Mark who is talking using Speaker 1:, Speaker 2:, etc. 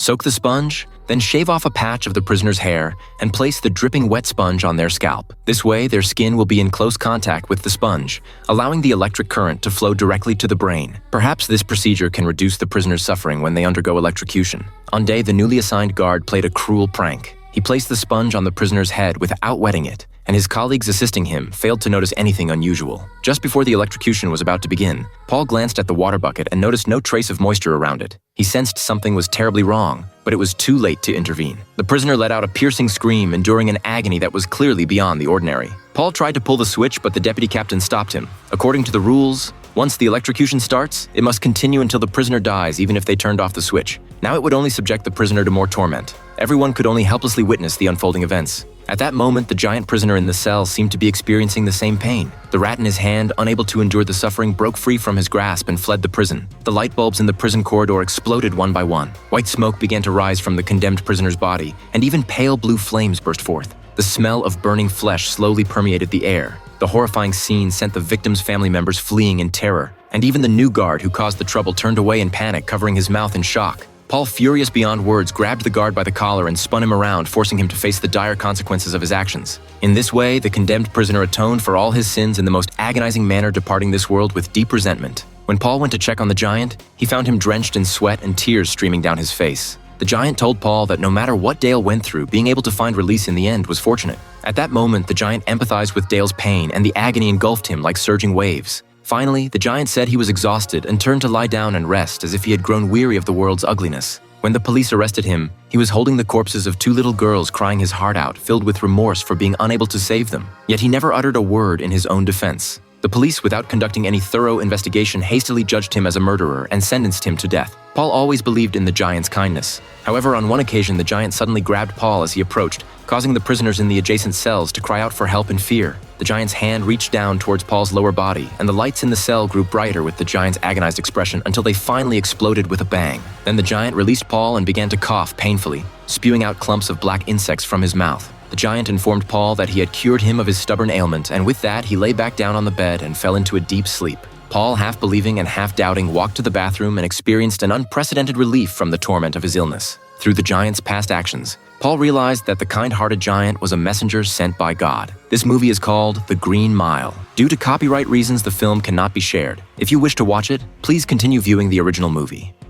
Speaker 1: Soak the sponge, then shave off a patch of the prisoner's hair and place the dripping wet sponge on their scalp. This way, their skin will be in close contact with the sponge, allowing the electric current to flow directly to the brain. Perhaps this procedure can reduce the prisoner's suffering when they undergo electrocution. On day, the newly assigned guard played a cruel prank. He placed the sponge on the prisoner's head without wetting it, and his colleagues assisting him failed to notice anything unusual. Just before the electrocution was about to begin, Paul glanced at the water bucket and noticed no trace of moisture around it. He sensed something was terribly wrong, but it was too late to intervene. The prisoner let out a piercing scream, enduring an agony that was clearly beyond the ordinary. Paul tried to pull the switch, but the deputy captain stopped him. According to the rules, once the electrocution starts, it must continue until the prisoner dies, even if they turned off the switch. Now it would only subject the prisoner to more torment. Everyone could only helplessly witness the unfolding events. At that moment, the giant prisoner in the cell seemed to be experiencing the same pain. The rat in his hand, unable to endure the suffering, broke free from his grasp and fled the prison. The light bulbs in the prison corridor exploded one by one. White smoke began to rise from the condemned prisoner's body, and even pale blue flames burst forth. The smell of burning flesh slowly permeated the air. The horrifying scene sent the victim's family members fleeing in terror, and even the new guard who caused the trouble turned away in panic, covering his mouth in shock. Paul, furious beyond words, grabbed the guard by the collar and spun him around, forcing him to face the dire consequences of his actions. In this way, the condemned prisoner atoned for all his sins in the most agonizing manner, departing this world with deep resentment. When Paul went to check on the giant, he found him drenched in sweat and tears streaming down his face. The giant told Paul that no matter what Dale went through, being able to find release in the end was fortunate. At that moment, the giant empathized with Dale's pain, and the agony engulfed him like surging waves. Finally, the giant said he was exhausted and turned to lie down and rest, as if he had grown weary of the world's ugliness. When the police arrested him, he was holding the corpses of two little girls, crying his heart out, filled with remorse for being unable to save them. Yet he never uttered a word in his own defense. The police, without conducting any thorough investigation, hastily judged him as a murderer and sentenced him to death. Paul always believed in the giant's kindness. However, on one occasion, the giant suddenly grabbed Paul as he approached, causing the prisoners in the adjacent cells to cry out for help in fear. The giant's hand reached down towards Paul's lower body, and the lights in the cell grew brighter with the giant's agonized expression until they finally exploded with a bang. Then the giant released Paul and began to cough painfully, spewing out clumps of black insects from his mouth. The giant informed Paul that he had cured him of his stubborn ailment, and with that, he lay back down on the bed and fell into a deep sleep. Paul, half believing and half doubting, walked to the bathroom and experienced an unprecedented relief from the torment of his illness. Through the giant's past actions, Paul realized that the kind-hearted giant was a messenger sent by God. This movie is called The Green Mile. Due to copyright reasons, the film cannot be shared. If you wish to watch it, please continue viewing the original movie.